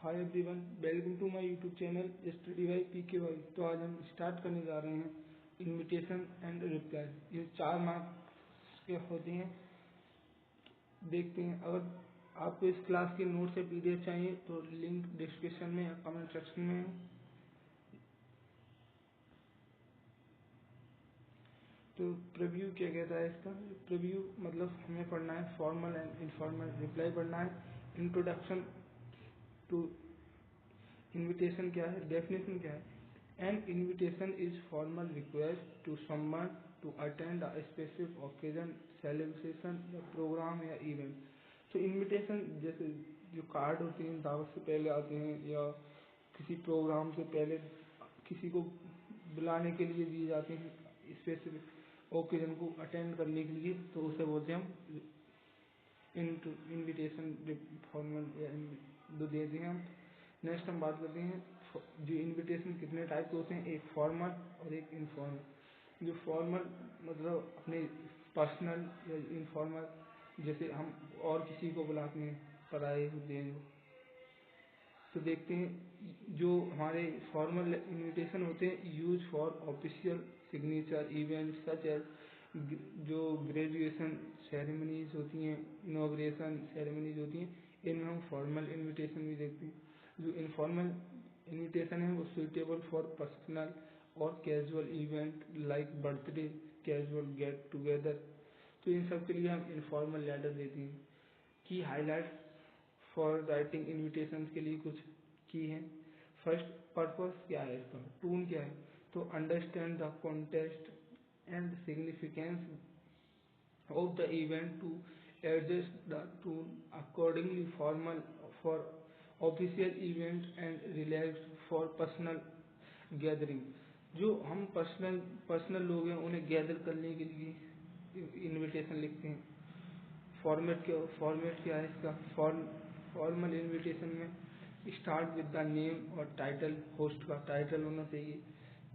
Hi everyone, welcome to my YouTube channel study by PKY। तो आज हम start करने जा रहे हैं इनविटेशन एंड रिप्लाई। ये 4 मार्क्स के होते हैं। देखते हैं, अगर आपको इस क्लास के नोट्स या PDF चाहिए तो लिंक डिस्क्रिप्शन में या कमेंट सेक्शन में है। तो प्रीव्यू क्या कहता है इसका? प्रीव्यू मतलब हमें पढ़ना है फॉर्मल एंड इनफॉर्मल रिप्लाई पढ़ना है। इंट्रोडक्शन टू इनविटेशन क्या है, डेफिनेशन क्या है? An invitation is formal request to someone to attend a specific occasion, celebration या प्रोग्राम या इवेंट। तो इनविटेशन जैसे जो कार्ड होते हैं दावत से पहले आते हैं या किसी प्रोग्राम से पहले किसी को बुलाने के लिए दिए जाते हैं स्पेसिफिक ओकेजन को अटेंड करने के लिए, तो उसे बोलते हैं हम इनविटेशन फॉर्मल या दो देते हैं हम। नेक्स्ट हम बात करते हैं जो इनविटेशन कितने टाइप के होते हैं, एक फॉर्मल और एक इनफॉर्मल। जो फॉर्मल मतलब अपने पर्सनल या इनफॉर्मल, जैसे हम और किसी को बुलाते हैं पराए होते हैं। तो देखते हैं जो हमारे फॉर्मल इनविटेशन होते हैं use for official signature event such as जो ग्रेजुएशन सेरेमनीज होती हैं, इनॉग्रेशन सेरेमनीज होती हैं, इनमें हम फॉर्मल इनविटेशन भी देखते हैं। जो इनफॉर्मल इनविटेशन है वो सुइटेबल फॉर पर्सनल और casual event like birthday, casual get together. तो इन सब के लिए हम इनफॉर्मल लेटर देते हैं। की हाईलाइट फॉर राइटिंग इनविटेशन के लिए कुछ की है। फर्स्ट, पर्पस क्या है इसका, टून क्या है? तो understand the context and significance of the event to adjust the tune accordingly, formal for official event and relaxed for personal gathering। जो हम पर्सनल लोग हैं उन्हें गैदर करने के लिए इनविटेशन लिखते हैं। फॉर्मेट क्या है इसका? फॉर्मल इनविटेशन में स्टार्ट विद द नेम और टाइटल, होस्ट का टाइटल होना चाहिए।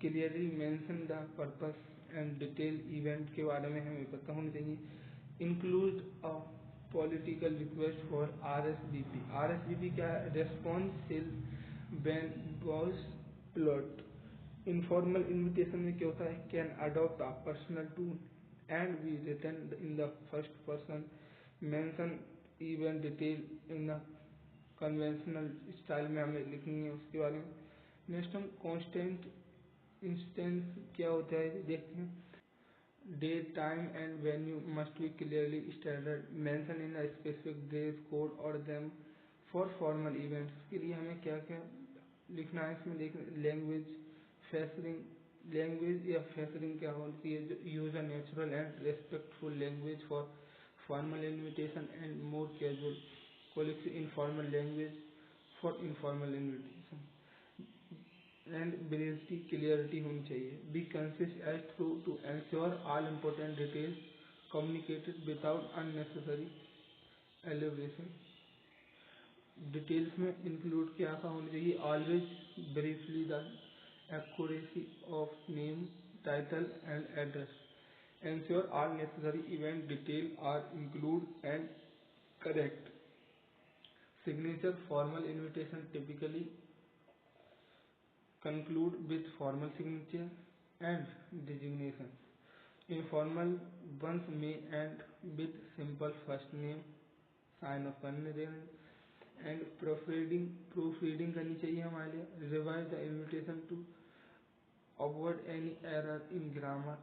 Clearly mention the purpose and detail, event के बारे में हमें पता होना चाहिए। Include a political request for RSVP। RSVP क्या है? रेस्पॉन्सिल व्हेन वॉज प्लॉट। इनफॉर्मल इनविटेशन में क्या होता है? Can adopt a personal tone and be written in the first person, mention event detail in the conventional style में हमें लिखनी है उसके बारे में। नेक्स्ट हम कॉन्स्टेंट इंस्टेंस क्या होता है देखते हैं। Date, time and venue must be clearly standard, mention in a specific dress code और देम फॉर फॉर्मल इवेंट्स। के लिए हमें क्या क्या लिखना है इसमें देखना। लैंग्वेज फेसरिंग, लैंग्वेज या फेसरिंग क्या होती है? जो use a natural and respectful language for formal invitation and more casual quality informal language for informal invitation. And briefly clarity होनी चाहिए। Be consist as through to ensure all important details communicated without unnecessary elaboration. Details में include क्या होना चाहिए? Always briefly the accuracy of name, title and address. Ensure all necessary event detail are include and correct. Signature formal invitation typically conclude with formal signature and designation. Informal ones may end with simple first name, sign of convenience and proofreading करनी चाहिए हमारे लिए। Revise the invitation to avoid any error in grammar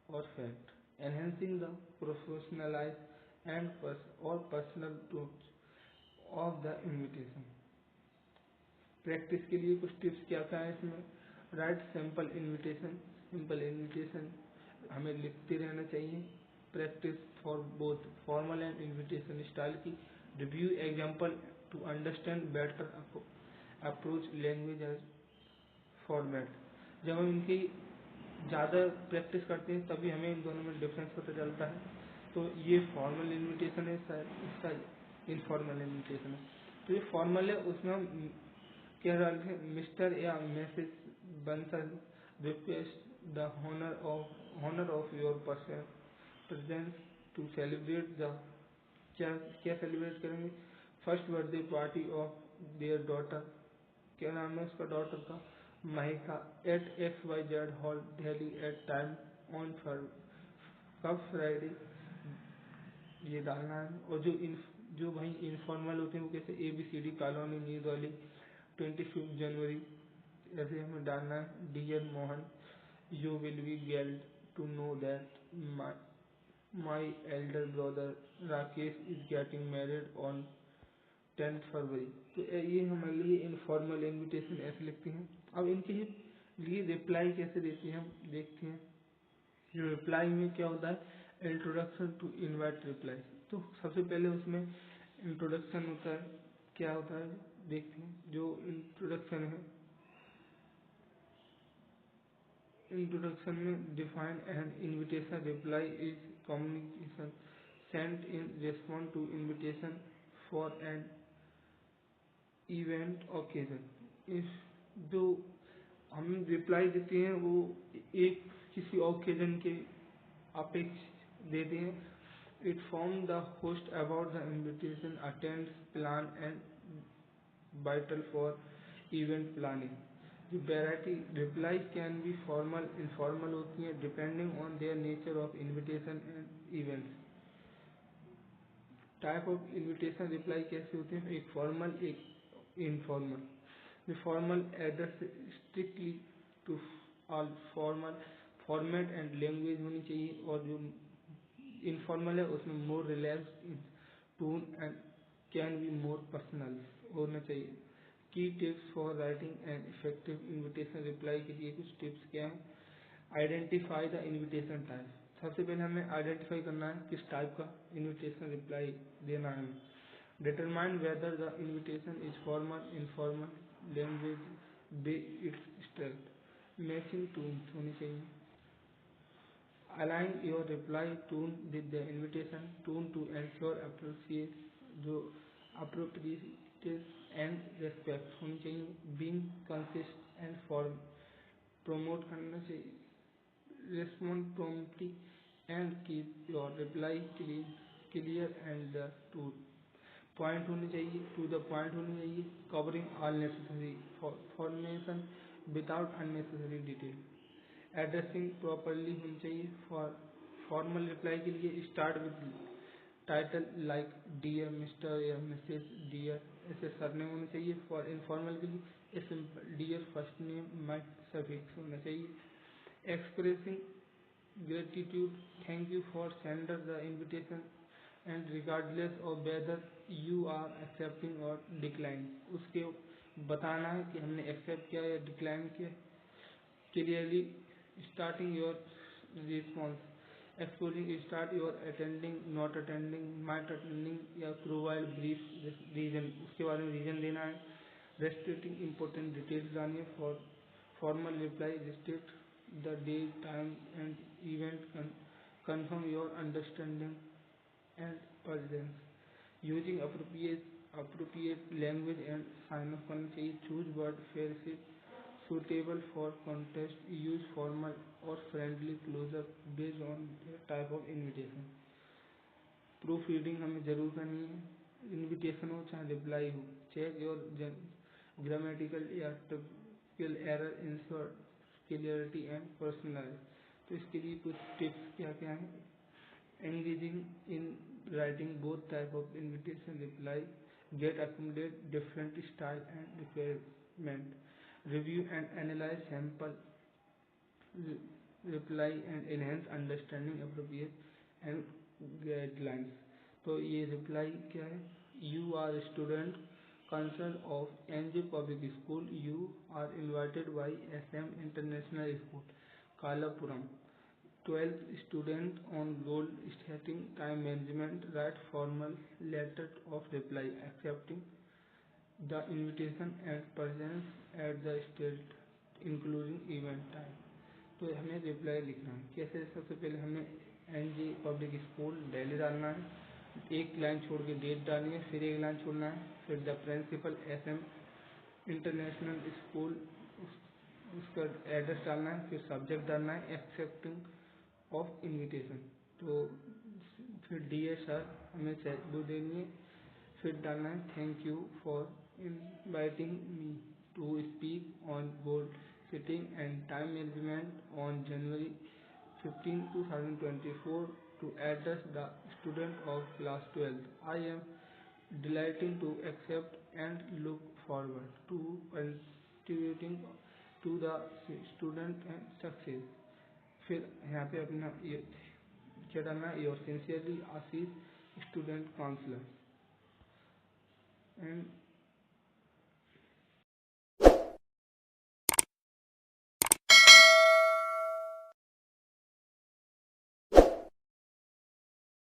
or fact, enhancing the professionalized and personal touch of the invitation। Practice के लिए कुछ tips क्या क्या है इसमें? Write sample invitation, simple invitation हमें लिखते रहना चाहिए। Practice for both formal and invitation style की। Review example to understand better approach language as format. जब हम इनकी ज़्यादा प्रैक्टिस करते हैं तभी हमें इन दोनों में डिफरेंस पता चलता है। तो ये फॉर्मल इन्विटेशन है, इसका इनफॉर्मल इन्विटेशन है। तो ये फॉर्मल है, उसमें हम क्या डालते हैं? मिस्टर या Mrs Bansal request the honor of your person presence to celebrate the. क्या क्या सेलिब्रेट करेंगे? First birthday party of their daughter, क्या नाम है उसका डॉटर का, Mahika, at XYZ hall Delhi at time on कब फ्राइडे, ये डालना है। और जो भाई इनफॉर्मल होते हैं वो कैसे ABCD कॉलोनी न्यूज वाली 25 जनवरी, ऐसे हमें डालना है। Dear Mohan, you will be glad to know that my elder brother Rakesh is getting married on 10 February. तो ये हमारे लिए इनफॉर्मल इनविटेशन ऐसे लिखते हैं। अब इनके लिए रिप्लाई कैसे देते हैं हम देखते हैं। जो रिप्लाई में क्या होता है, इंट्रोडक्शन टू इनवाइट रिप्लाई। तो सबसे पहले उसमें इंट्रोडक्शन होता है, क्या होता है देखते हैं। जो इंट्रोडक्शन है, इंट्रोडक्शन में define an invitation reply is communication sent in response to invitation for an event occasion. इस जो हम रिप्लाई देते हैं वो एक किसी ओकेजन के अपेक्ष देते हैं। It form the host about the invitation attend plan and vital for event planning. जो variety reply can be formal informal होती हैं depending on their nature of invitation and events. Type of invitation reply कैसे होते हैं, एक formal एक informal. The formal address strictly to all formal format and language होनी चाहिए। और जो इनफॉर्मल है उसमें more relaxed in tone and can be more personal होना चाहिए। की tips for writing and effective invitation reply के लिए कुछ टिप्स क्या हैं। Identify the invitation type. सबसे पहले हमें आइडेंटिफाई करना है किस टाइप का इनविटेशन रिप्लाई देना है हमें। Determine whether the invitation is formal informal language by its strength. Matching tone होनी चाहिए। Align your reply tone with the invitation tone to ensure appropriate जो अप्रोप्रिएट एंड रेस्पेक्ट होनी चाहिए। Being consist and form promote करना चाहिए। Respond promptly and keep your reply clear and the to point होनी चाहिए, to the point होनी चाहिए। Covering all necessary formation without unnecessary detail. Addressing properly होनी चाहिए। फॉर फॉर्मल रिप्लाई के लिए start with title like dear mister या Mrs dear, ऐसे सरनेम होने चाहिए। फॉर इनफॉर्मल के लिए simple dear first name might suffix होना चाहिए। Expressing gratitude, thank you for sender the invitation and regardless of whether you are accepting और decline. उसके बताना है कि हमने एक्सेप्ट किया या डिक्लाइन किया। Clearly starting your response, exposing start your attending not attending might attending या प्रोवाइड ब्रीफ रीजन, उसके बारे में रीजन देना है। रेस्ट्रिक्टिंग इंपॉर्टेंट डिटेल्स डालनी है। For formal reply restrict the date time and event, confirm your understanding and presence, using appropriate language and sign off करना चाहिए। choose word phrase suitable for context, use formal or friendly closure based on the type of invitation। Proofreading हमें जरूर करनी है, invitation हो चाहे reply हो। Check your grammatical या typical error, ensure clarity and personalise. तो इसके लिए कुछ टिप्स क्या क्या हैं। Engaging in writing both type of invitation reply, get accommodate different style and requirement, review and analyse sample reply and enhance understanding appropriate and guidelines. तो ये reply क्या है। You are student concern of NJ Public School, you are invited by SM International School, Kalapuram, 12th student on goal setting time management, write formal letter of reply accepting the invitation and presence at the state including event time। तो हमें reply लिखना है कैसे। सबसे पहले हमें NJ public school Delhi डालना है, एक लाइन छोड़ के डेट डालनी है, फिर एक लाइन छोड़ना है, फिर the principal SM international school उसका एड्रेस डालना है, फिर सब्जेक्ट डालना है एक्सेप्टिंग ऑफ इनविटेशन। तो फिर डियर सर हमें वो देनी है, फिर डालना है thank you for inviting me to speak on board sitting and time management on January 15, 2024 to address the student of class 12th. I am delighted to accept and look forward to contributing to the student success. फिर यहाँ पे अपना ये क्या डालना है your sincerely Ashish student counsellor and